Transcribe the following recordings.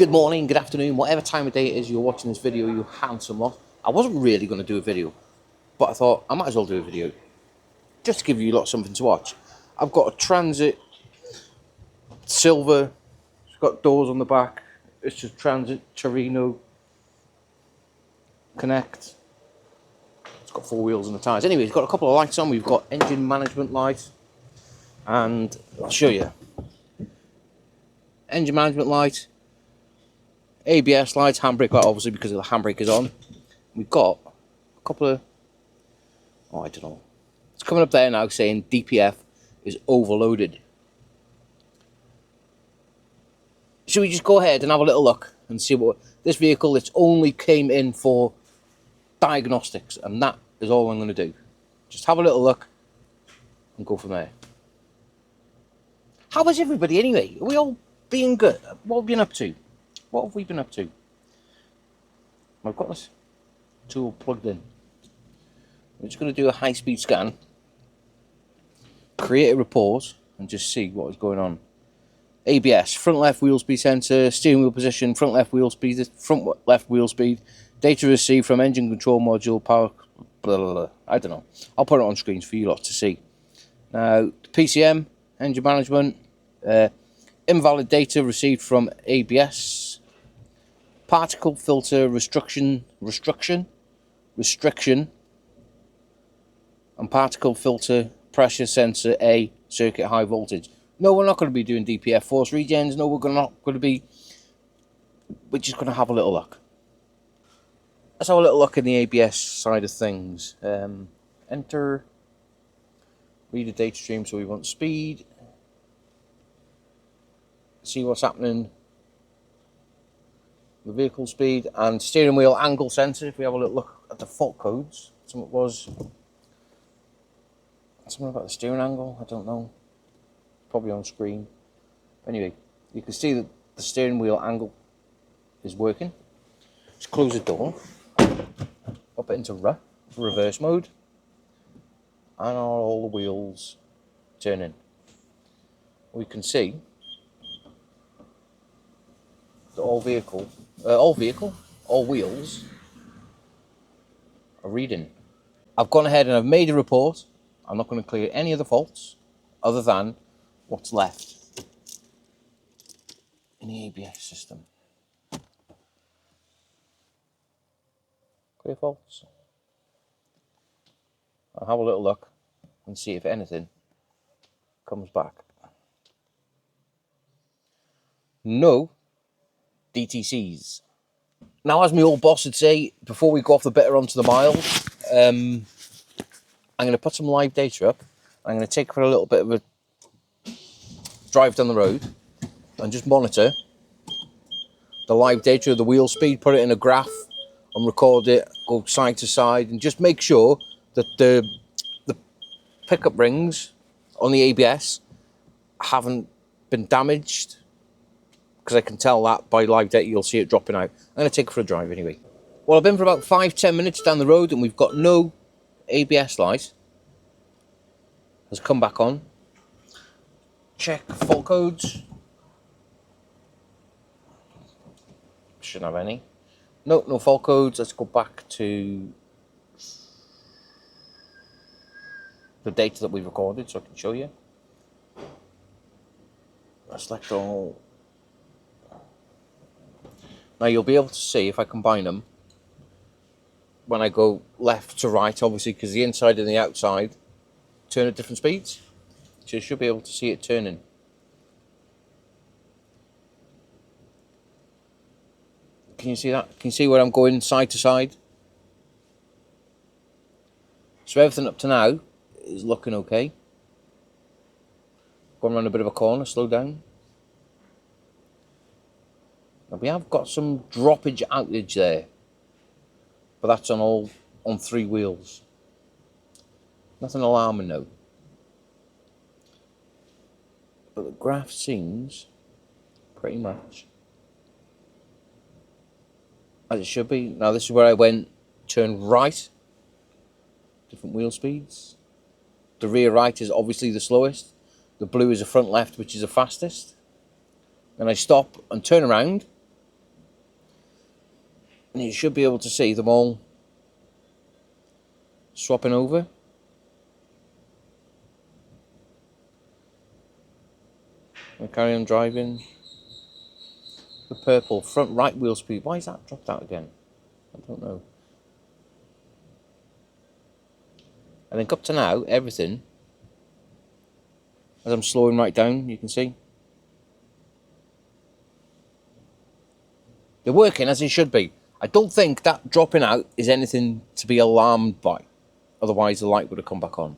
Good morning, good afternoon, whatever time of day it is you're watching this video, you handsome lot. I wasn't really going to do a video, but I thought I might as well do a video, just to give you lot something to watch. I've got a Transit silver, it's got doors on the back, it's just Transit Tourneo Connect. It's got four wheels and the tyres. Anyway, it's got a couple of lights on. We've got engine management light, and I'll show you. Engine management light, ABS lights, handbrake light, obviously because the handbrake is on. We've got a couple of, I don't know. It's coming up there now saying DPF is overloaded. Should we just go ahead and have a little look and see what this vehicle? It's only came in for diagnostics, and that is all I'm going to do. Just have a little look and go from there. How is everybody anyway? Are we all being good? What have we been up to? What have we been up to? I've got this tool plugged in. I'm just going to do a high-speed scan, create a report, and just see what is going on. ABS, front left wheel speed sensor, steering wheel position, front left wheel speed, data received from engine control module, power, blah, blah, blah. I don't know. I'll put it on screens for you lot to see. Now, PCM, engine management, invalid data received from ABS, particle filter restriction, and particle filter pressure sensor A, circuit high voltage. No, we're not going to be doing DPF force regens. No, we're not going to be. We're just going to have a little look. Let's have a little look in the ABS side of things. Enter. Read the data stream, so we want speed. See what's happening. The vehicle speed and steering wheel angle sensor. If we have a little look at the fault codes, something about the steering angle. I don't know. Probably on screen. Anyway, you can see that the steering wheel angle is working. Just close the door. Up it into reverse mode, and all the wheels turning. We can see that all wheels are reading. I've gone ahead and I've made a report. I'm not going to clear any of the faults other than what's left in the ABS system. Clear faults. I'll have a little look and see if anything comes back. No DTCs. Now, as my old boss would say, before we go off the bitter onto the miles, I'm going to put some live data up. I'm going to take for a little bit of a drive down the road and just monitor the live data of the wheel speed, put it in a graph and record it, go side to side, and just make sure that the pickup rings on the ABS haven't been damaged, because I can tell that by live data. You'll see it dropping out. I'm going to take it for a drive anyway. Well, I've been for about 5-10 minutes down the road and we've got no ABS light. Has come back on. Check fault codes. Shouldn't have any. Nope, no fault codes. Let's go back to the data that we've recorded so I can show you. Let's select all. Now you'll be able to see if I combine them when I go left to right, obviously, because the inside and the outside turn at different speeds. So you should be able to see it turning. Can you see that? Can you see where I'm going side to side? So everything up to now is looking okay. Going around a bit of a corner, slow down. Now we have got some droppage outage there, but that's on three wheels. Nothing alarming though. But the graph seems pretty much as it should be. Now this is where I went, turn right, different wheel speeds. The rear right is obviously the slowest. The blue is the front left, which is the fastest. Then I stop and turn around And you should be able to see them all swapping over. And carry on driving. The purple front right wheel speed. Why is that dropped out again? I don't know. I think up to now, everything, as I'm slowing right down, you can see, they're working as they should be. I don't think that dropping out is anything to be alarmed by. Otherwise, the light would have come back on.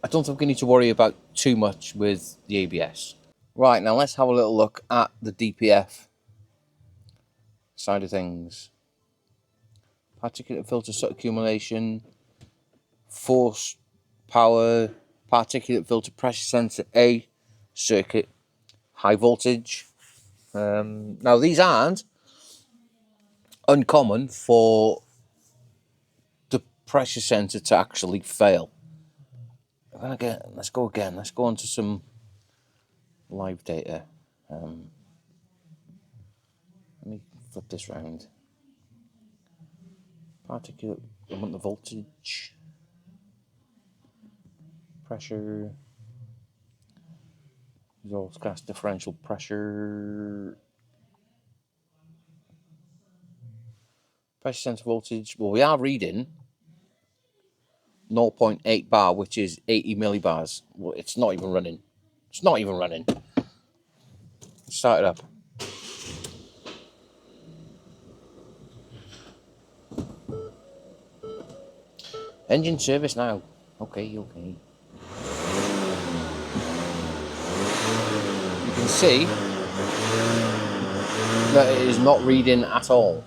I don't think we need to worry about too much with the ABS. Right, now let's have a little look at the DPF side of things. Particulate filter soot accumulation, force power, particulate filter pressure sensor A, circuit, high voltage. Now these aren't uncommon for the pressure sensor to actually fail. Let's go again. Let's go on to some live data. Let me flip this round. Particulate, I want the voltage, pressure, exhaust gas differential pressure, pressure sensor voltage. Well, we are reading 0.8 bar, which is 80 millibars. Well, it's not even running. It's not even running. Let's start it up. Engine service now. Okay. You can see that it is not reading at all.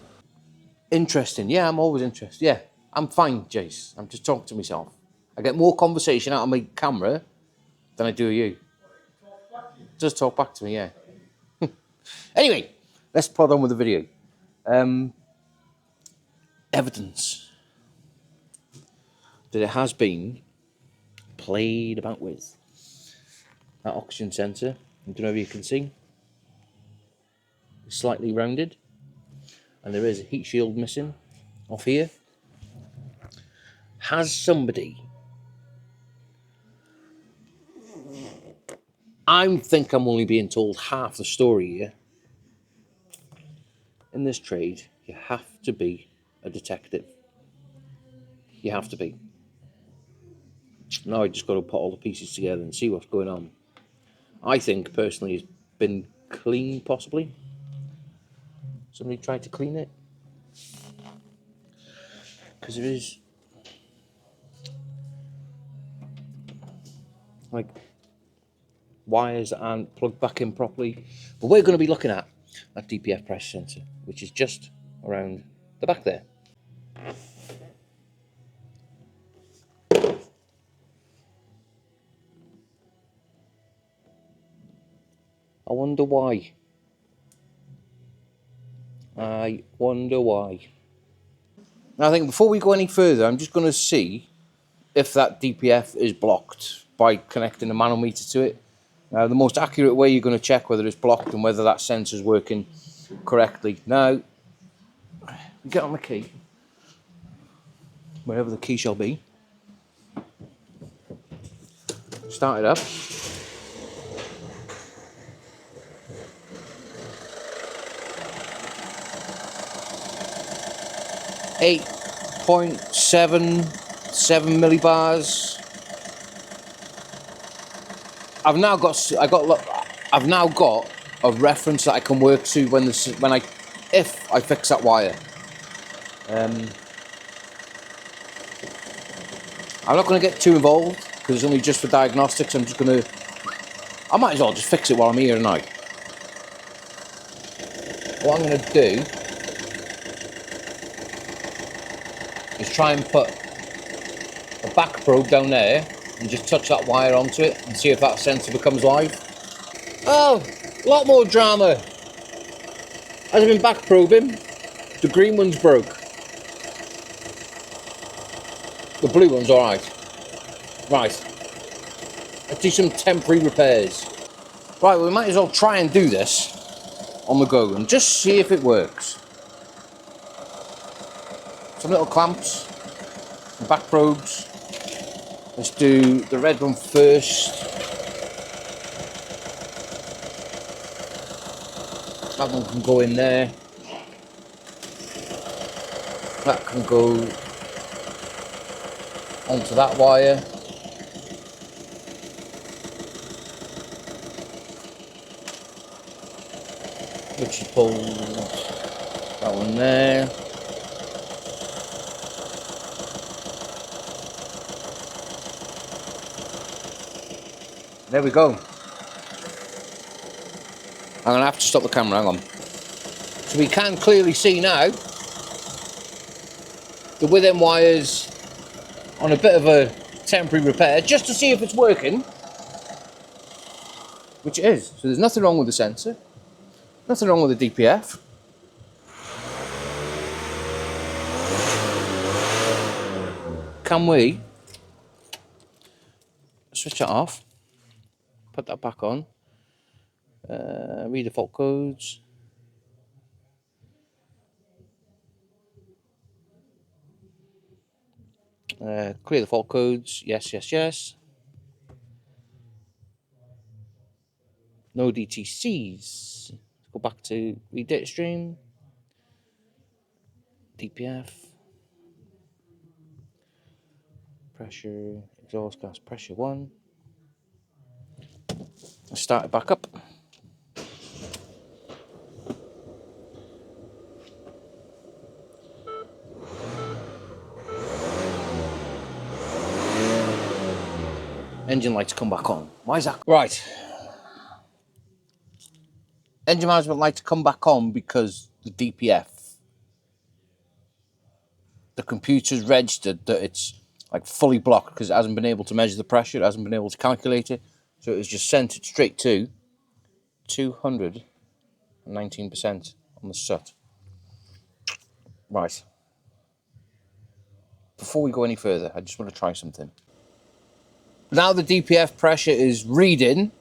Interesting. Yeah, I'm always interested. Yeah, I'm fine, Jace. I'm just talking to myself. I get more conversation out of my camera than I do you. Just talk back to me, yeah. Anyway, let's plod on with the video. Evidence that it has been played about with. That oxygen sensor, I don't know if you can see, is slightly rounded, and there is a heat shield missing off here. Has somebody, I think I'm only being told half the story here. In this trade, you have to be a detective. You have to be. Now I just got to put all the pieces together and see what's going on. I think, personally, it's been clean, possibly. Somebody tried to clean it. Because there is, like, wires that aren't plugged back in properly. But we're going to be looking at that DPF pressure sensor, which is just around the back there. I wonder why. I wonder why. Now I think before we go any further, I'm just going to see if that DPF is blocked by connecting a manometer to it. Now the most accurate way you're going to check whether it's blocked and whether that sensor's working correctly. Now, we get on the key, wherever the key shall be. Start it up. .77 millibars. I've now got a reference that I can work to if I fix that wire. I'm not going to get too involved because it's only just for diagnostics. I might as well just fix it while I'm here tonight. What I'm going to do is try and put a back probe down there and just touch that wire onto it and see if that sensor becomes live. Oh, a lot more drama. As I've been back probing, the green one's broke. The blue one's alright. Right. Let's do some temporary repairs. Right, we might as well try and do this on the go and just see if it works. Some little clamps, some back probes. Let's do the red one first. That one can go in there. That can go onto that wire. Which you pull that one there. There we go. I'm gonna have to stop the camera, hang on. So we can clearly see now the with them wires on a bit of a temporary repair, just to see if it's working. Which it is. So there's nothing wrong with the sensor. Nothing wrong with the DPF. Can we switch it off? Put that back on. Read the fault codes. Clear the fault codes. Yes, yes, yes. No DTCs. Let's go back to read data stream. DPF. Pressure, exhaust gas pressure 1. Let's start it back up. Engine lights come back on. Why is that? Right. Engine management lights come back on because the DPF. The computer's registered that it's like fully blocked because it hasn't been able to measure the pressure, it hasn't been able to calculate it. So it's just sent it straight to 219% on the SUT. Right. Before we go any further, I just want to try something. Now the DPF pressure is reading,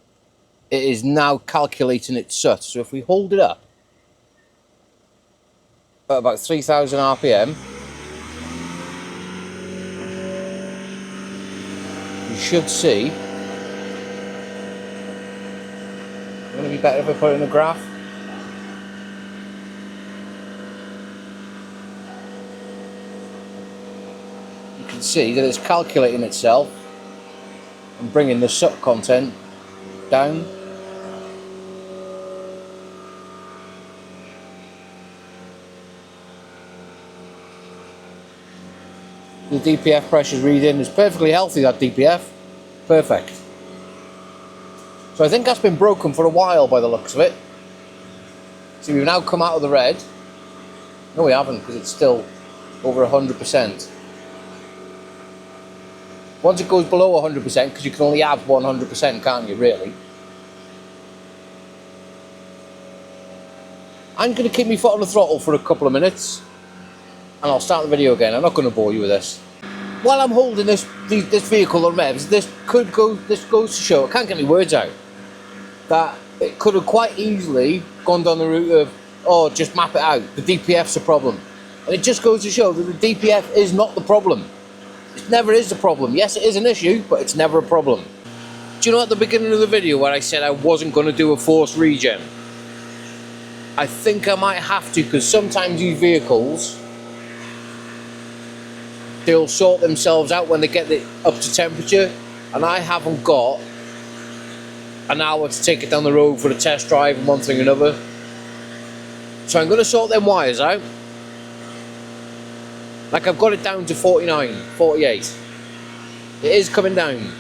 it is now calculating its SUT. So if we hold it up at about 3000 RPM, you should see. Going to be better if I put it in a graph. You can see that it's calculating itself and bringing the SUT content down. The DPF pressure reading is perfectly healthy, that DPF. Perfect. So I think that's been broken for a while by the looks of it. See, we've now come out of the red. No, we haven't, because it's still over 100%. Once it goes below 100%, because you can only have 100%, can't you, really? I'm going to keep my foot on the throttle for a couple of minutes, and I'll start the video again. I'm not going to bore you with this. While I'm holding this vehicle on revs, this goes to show, I can't get my words out, that it could have quite easily gone down the route of, oh, just map it out, the DPF's a problem. And it just goes to show that the DPF is not the problem. It never is the problem. Yes, it is an issue, but it's never a problem. Do you know at the beginning of the video where I said I wasn't going to do a forced regen? I think I might have to, because sometimes these vehicles, they'll sort themselves out when they get it up to temperature, and I haven't got an hour to take it down the road for a test drive and one thing and another. So I'm going to sort them wires out. Like, I've got it down to 49, 48. It is coming down.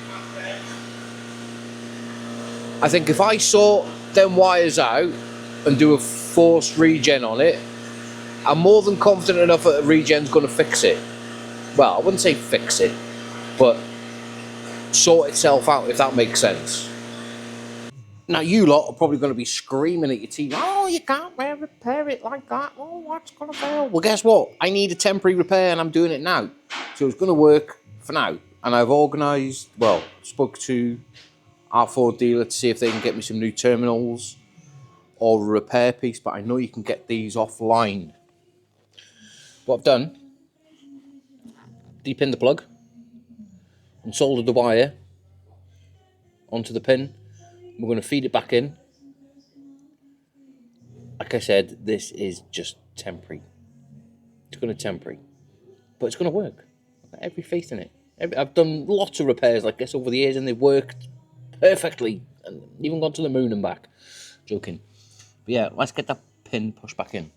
I think if I sort them wires out and do a forced regen on it, I'm more than confident enough that a regen's going to fix it. Well, I wouldn't say fix it, but sort itself out, if that makes sense. Now, you lot are probably going to be screaming at your TV, oh, you can't repair it like that, oh, what's going to fail? Well, guess what? I need a temporary repair and I'm doing it now. So it's going to work for now. And I've organised, well, spoke to our Ford dealer to see if they can get me some new terminals. or a repair piece, but I know you can get these offline. What I've done, deep in the plug and soldered the wire onto the pin. We're going to feed it back in. Like I said, this is just temporary. It's going to temporary, but it's going to work. I've got every faith in it. I've done lots of repairs like this over the years, and they've worked perfectly, and even gone to the moon and back. Joking. But yeah, let's get that pin pushed back in.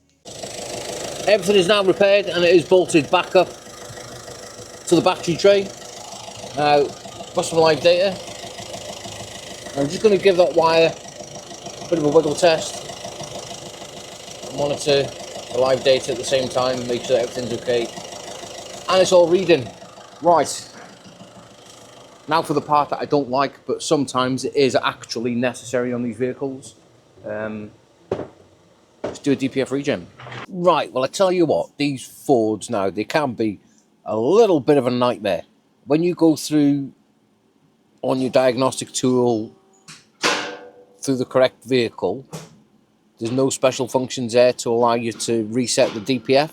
Everything is now repaired, and it is bolted back up to the battery tray. Now, got some live data. I'm just going to give that wire a bit of a wiggle test. Monitor the live data at the same time, make sure that everything's okay. And it's all reading. Right. Now for the part that I don't like, but sometimes it is actually necessary on these vehicles. Let's do a DPF regen. Right, well I tell you what, these Fords now, they can be a little bit of a nightmare. When you go through on your diagnostic tool through the correct vehicle, there's no special functions there to allow you to reset the DPF.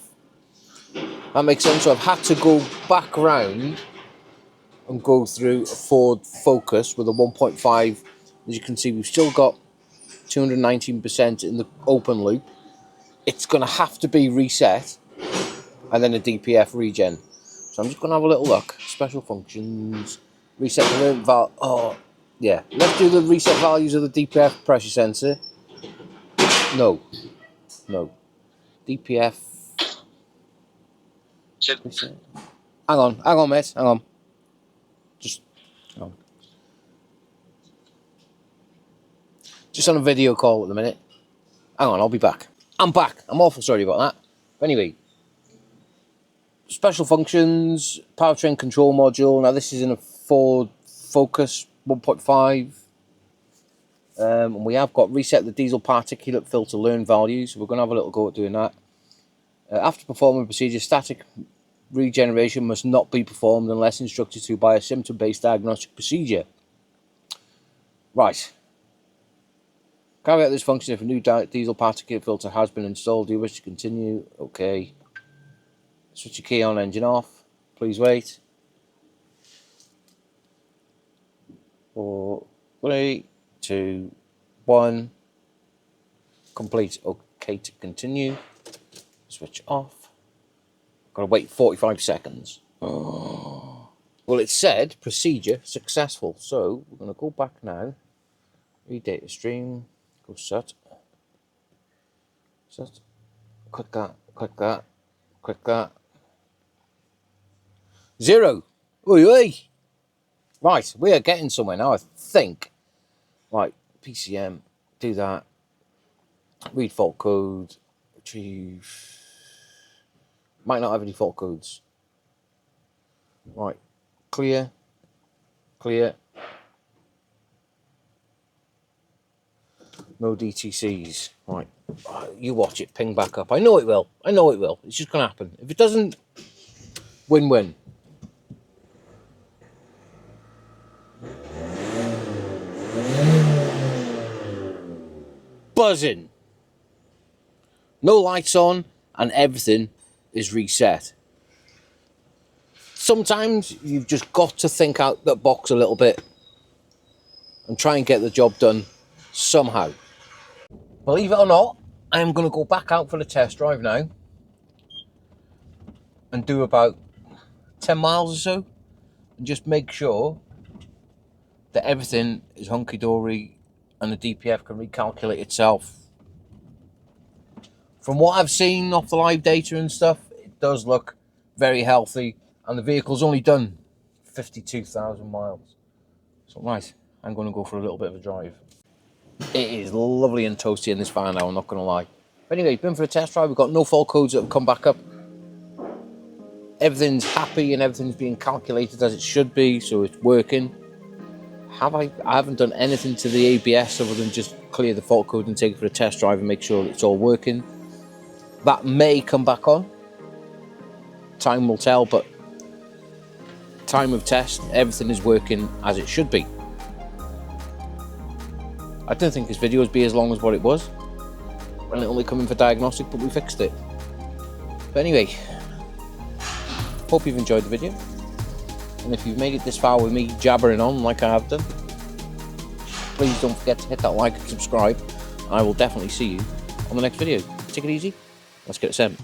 That makes sense. So I've had to go back around and go through a Ford Focus with a 1.5. As you can see, we've still got 219% in the open loop. It's going to have to be reset and then a DPF regen. So I'm just going to have a little look. Special functions, reset the valve. Oh, yeah. Let's do the reset values of the DPF pressure sensor. No. DPF. Reset. Hang on, mate. Hang on. Just hang on. Just on a video call at the minute. Hang on, I'll be back. I'm back. I'm awful sorry about that. But anyway, special functions, powertrain control module. Now this is in a Ford Focus 1.5. And we have got reset the diesel particulate filter learn values. We're going to have a little go at doing that. After performing procedure, static regeneration must not be performed unless instructed to by a symptom-based diagnostic procedure. Right. Carry out this function if a new diesel particulate filter has been installed. Do you wish to continue? Okay. Switch your key on, engine off. Please wait. 4, 3, 2, 1. Complete. Okay to continue. Switch off. Gotta wait 45 seconds. Oh. Well, it said procedure successful. So we're gonna go back now. Read data stream. Go set. Set. Click that. Click that. Click that. 0. Oi, oi. Right, we are getting somewhere now, I think. Right, PCM, do that. Read fault code. Retrieve. Might not have any fault codes. Right, clear. Clear. No DTCs. Right, you watch it ping back up. I know it will. I know it will. It's just going to happen. If it doesn't, win-win. Buzzing. No lights on and everything is reset. Sometimes you've just got to think out the box a little bit and try and get the job done somehow. Believe it or not, I am going to go back out for the test drive now and do about 10 miles or so and just make sure that everything is hunky-dory and the DPF can recalculate itself. From what I've seen off the live data and stuff, it does look very healthy, and the vehicle's only done 52,000 miles. So nice. I'm going to go for a little bit of a drive. It is lovely and toasty in this van now, I'm not going to lie. But anyway, been for a test drive. We've got no fault codes that have come back up. Everything's happy and everything's being calculated as it should be, so it's working. I haven't done anything to the ABS other than just clear the fault code and take it for a test drive and make sure it's all working. That may come back on. Time will tell, but time of test, everything is working as it should be. I don't think this video would be as long as what it was. and it only come in for diagnostic, but we fixed it. But anyway, hope you've enjoyed the video, and if you've made it this far with me jabbering on like I have done, please don't forget to hit that like and subscribe. I will definitely see you on the next video. Take it easy, let's get it sent.